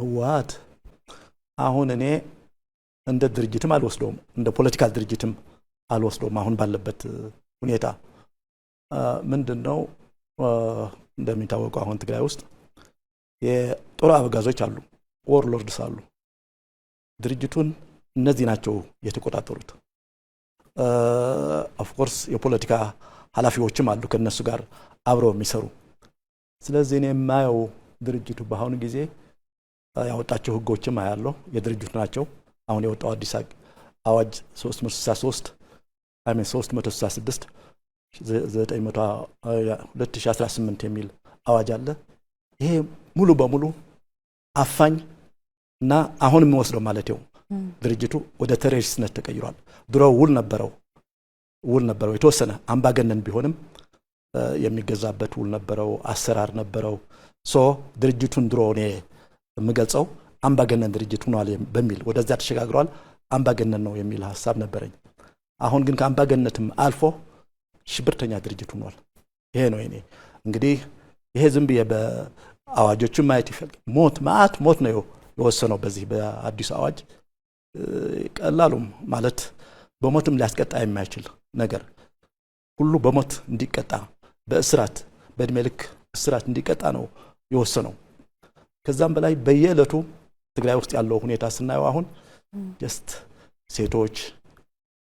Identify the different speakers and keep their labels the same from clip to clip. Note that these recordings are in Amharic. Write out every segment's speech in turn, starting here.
Speaker 1: ህወሓት አሁን እኔ እንደ ድርጅትም አልወስደውም እንደ ፖለቲካል ድርጅትም አልወስደውም አሁን ባለበት ሁኔታ ምንድነው እንደሚታወቀው አሁን ትግራይ ውስጥ የጦር አበጋዞች አሉ ዎርሎርድስ አሉ ድርጅቱን እነዚህ ናቸው የተቆጣጠሩት ኦፍ ኮርስ የፖለቲካ ኃላፊዎችም አሉ ከነሱ ጋር አብረው የሚሰሩ ስለዚህ እኔ የማየው ድርጅቱ በአሁኑ ጊዜ ያወጣቸው ህጎችም አያለው የድርጅቱ ናቸው አሁን የወጣው አዲስ አዋጅ 363 አሜን 366 2018 የሚል አዋጅ አለ ይሄ ሙሉ በሙሉ አፋኝ እና አሁን የሚወስደው ማለት ነው ድርጅቱ ወደ ቴሮሪስትነት ተቀይሯል ድሮ ውል ነበረው የተወሰነ አምባገነን ቢሆንም የሚገዛበት ውል ነበረው አሰራር ነበረው ድርጅቱን ድሮ ነው የምገልጸው አምባገነን ድርጅት ሆኗል በሚል ወደዛ ተሸጋግሯል አምባገነን ነው የሚል ሐሳብ ነበረኝ አሁን ግን ከአምባገነንም አልፎ ሽብርተኛ ድርጅት ሆኗል ይሄ ነው እኔ እንግዲህ ይሄ ዝም ብዬ በአዋጆቹ ማየት ይፈልጋል ሞት ነው የወሰነው በዚህ በአዲስ አዋጅ ቀላሉም ማለት በሞትም ሊያስቀጣ የማይችል ነገር ሁሉ በሞት እንዲቀጣ በእስራት በእድሜ ልክ እስራት እንዲቀጣ ነው የወሰነው ከዛም በላይ በየዕለቱ ትግራይ ውስጥ ያለው ሁኔታ ስናየው አሁን ጀስት ሴቶች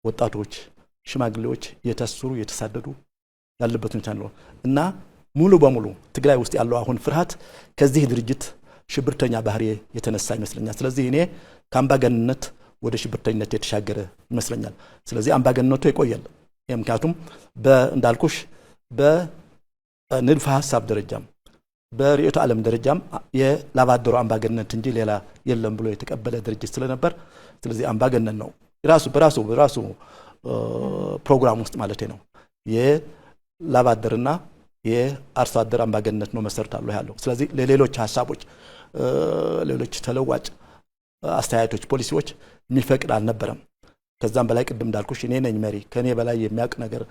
Speaker 1: ወጣቶች ሽማግሌዎች የታሰሩ የተሳደዱ ያለበት ሁኔታ ነው እና ሙሉ በሙሉ ትግራይ ውስጥ ያለው አሁን ፍርሃት ከዚህ ድርጅት ሽብርተኛ ባህሪ የተነሳ ይመስለኛል ስለዚህ እኔ ከአምባገነንነት ወደ ሽብርተኝነት የተሻገረ ይመስለኛል ስለዚህ አምባገነንነቱ ይቆያል ምክንያቱም እንዳልኩሽ በንድፈ ሐሳብ ደረጃም በርዕዮተ ዓለም ደረጃም የላባደሩ አምባገነንነት እንጂ ሌላ የለም ብሎ የተቀበለ ድርጅት ስለነበር ስለዚህ አምባገነን ነው በራሱ ፕሮግራም ውስጥ ማለት ነው የላባደርና የአርሶ አደር አምባገነንነት ነው መሰረታለው ያለው ስለዚህ ለሌሎች ሐሳቦች ሌሎች ተለዋጭ አስተያየቶች ፖሊሲዎች የሚፈቅድ አልነበረም ከዛም በላይ ቅድም እንዳልኩሽ እኔ ነኝ መሪ ከኔ በላይ የሚያውቅ ነገር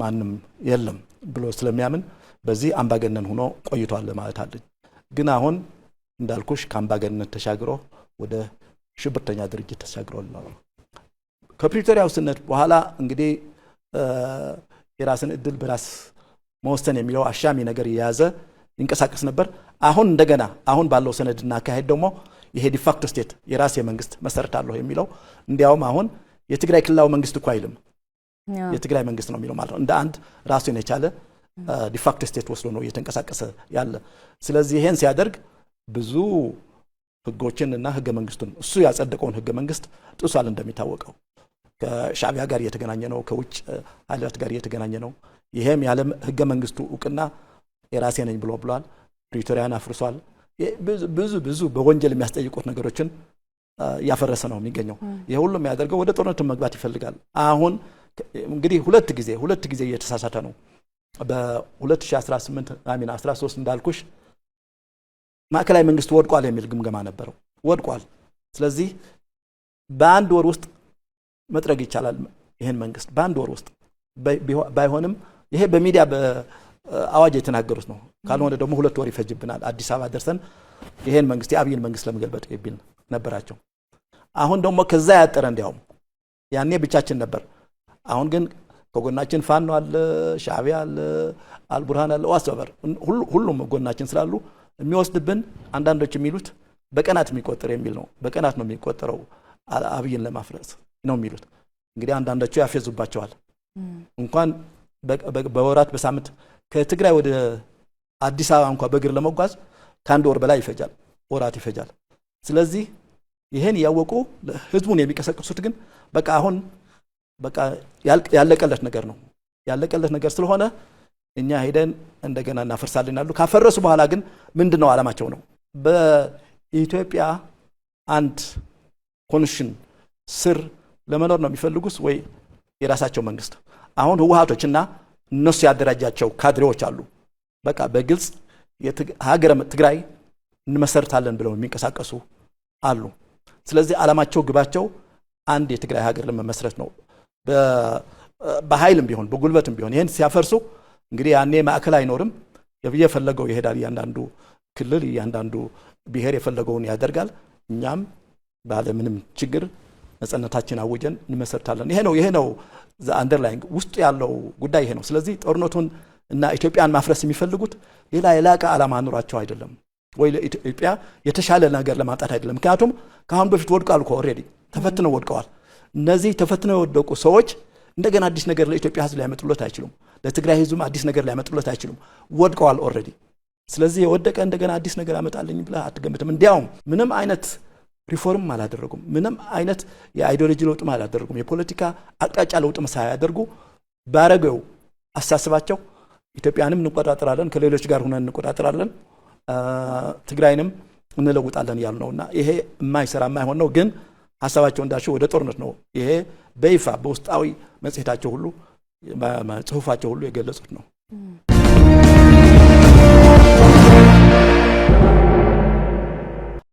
Speaker 1: ማንም የለም ብሎ ስለሚያምን በዚህ አምባገነን ሆኖ ቆይቷል ማለት አለኝ ግን አሁን እንዳልኩሽ ከአምባገነንነት ተሻግሮ ወደ ሽብርተኛ ድርጅት ተሻግሯል ከፕሪቶሪያው ስነት በኋላ እንግዲህ የራስን እድል በራስ መወሰን የሚለው አሻሚ ነገር የያዘ ይንቀሳቀስ ነበር አሁን እንደገና አሁን ባለው ሰነድና አካሄድ ደግሞ ይሄ ዲፋክቶ ስቴት የራስ የመንግስት መሰረት አለው የሚለው እንዲያውም አሁን የትግራይ ክልላዊ መንግስት እኮ አይልም የትግራይ መንግስት ነው የሚለው ማለት ነው እንደ አንድ ራሱን የቻለ ዲፋክቶ ስቴት ወስዶ ነው እየተንቀሳቀሰ ያለ ስለዚህ ይሄን ሲያደርግ ብዙ ህጎችንና ህገ መንግስቱን እሱ ያጸደቀውን ህገ መንግስት ጥሷል እንደሚታወቀው ከሻዕቢያ ጋር እየተገናኘ ነው ከውጭ ኃይላት ጋር እየተገናኘ ነው ይሄም ያለ ህገ መንግስቱ ዕውቅና የራሴ ነኝ ብሏል ፕሪቶሪያን አፍርሷል ብዙ በወንጀል የሚያስጠይቁት ነገሮችን ያፈረሰ ነው የሚገኘው ይሄ ሁሉ የሚያደርገው ወደ ጦርነት መግባት ይፈልጋል አሁን እንግዲህ ሁለት ጊዜ እየተሳሳተ ነው በ2018 አሚና 13 እንዳልኩሽ ማዕከላዊ መንግስት ወድቋል የሚል ግምገማ ነበረው ወድቋል ስለዚህ በአንድ ወር ውስጥ መጥረግ ይቻላል ይሄን መንግስት በአንድ ወር ውስጥ ባይሆንም ይሄ በሚዲያ በአዋጅ የተናገሩት ነው ካልሆነ ደግሞ 2 ወር ይፈጅብናል አዲስ አበባ ደርሰን ይሄን መንግስት የአብይን መንግስት ለመገልበጥ ይብል ነበራቸው አሁን ደግሞ ከዛ ያጠረ እንዲያውም ያኔ ብቻችን ነበር አሁን ግን ከጎናችን ፋኖ አለ ሻዕቢያ አለ አልቡርሃን አለ ዋስበር ሁሉም ጎናችን ስላሉ የሚወስድብን አንዳንዶች የሚሉት በቀናት የሚቆጠር የሚል ነው በቀናት ነው የሚቆጠረው አብይን ለማፍረስ ነው የሚሉት እንግዲህ አንዳንዶቹ ያፈዙባቸዋል እንኳን በወራት በሳምንት ከትግራይ ወደ አዲስ አበባ እንኳን በእግር ለመጓዝ ከአንድ ወር በላይ ይፈጃል ወራት ይፈጃል ስለዚህ ይሄን ያወቁ ህዝቡን የሚቀሰቅሱት ግን በቃ አሁን በቃ ያለቀለት ነገር ስለሆነ እኛ ሄደን እንደገና እናፈርሳለን አሉ ካፈረሱ በኋላ ግን ምንድነው ዓላማቸው ነው በኢትዮጵያ አንድ ኮንስቲቱሽን ስር ለመኖር ነው የሚፈልጉስ ወይ የራሳቸው መንግስት አሁን ህወሓቶችና እነሱ ያደራጃቸው ካድሬዎች አሉ በቃ በግልጽ ሀገረ ትግራይ እንመሰርታለን ብለው የሚንቀሳቀሱ አሉ ስለዚህ ዓላማቸው ግባቸው አንድ የትግራይ ሀገር ለመመስረት ነው በኃይልም ቢሆን በጉልበትም ቢሆን ይሄን ሲያፈርሱ እንግዲህ ያኔ ማዕከል አይኖርም የፈለገው ይሄዳል ያንዳንዱ ክልል ያንዳንዱ ብሔር የፈለገውን ያደርጋል እኛም ባለ ምንም ችግር ነጻነታችን አወጀን እንመሰርታለን ይሄ ነው አንደርላይንግ ውስጥ ያለው ጉዳይ ይሄ ነው ስለዚህ ጦርነቱን እና ኢትዮጵያን ማፍረስ የሚፈልጉት ሌላ የላቀ ዓላማ ኑሯቸው አይደለም ወይ ለኢትዮጵያ የተሻለ ነገር ለማጣት አይደለም ምክንያቱም ካሁን በፊት ወድቀዋል እኮ ኦሬዲ ተፈትነው ወድቀዋል እነዚህ ተፈትነው ወደቁ ሰዎች እንደገና አዲስ ነገር ለኢትዮጵያ ህዝብ ሊያመጡለት አይችሉም ለትግራይ ህዝብ አዲስ ነገር ሊያመጡለት አይችሉም ወድቀዋል ኦሬዲ ስለዚህ የወደቀ እንደገና አዲስ ነገር አመጣልኝ ብለ አትገምትም እንዲያውም ምንም አይነት ሪፎርም አላደረጉም ምንም አይነት የአይዲዮሎጂ ለውጥ አላደረጉም የፖለቲካ አቅጣጫ ለውጥ ሳያደርጉ ባረገው አሳስባቸው ኢትዮጵያንም እንቆጣጠራለን ከሌሎች ጋር ሆነን እንቆጣጠራለን ትግራይንም እንለውጣለን ያልነውና ይሄ የማይሰራ የማይሆን ነው ግን ሐሳባቸው እንዳልሽው ወደ ጦርነት ነው ይሄ በይፋ በውስጣዊ መጽሔታቸው ሁሉ ጽሁፋቸው ሁሉ የገለጹት ነው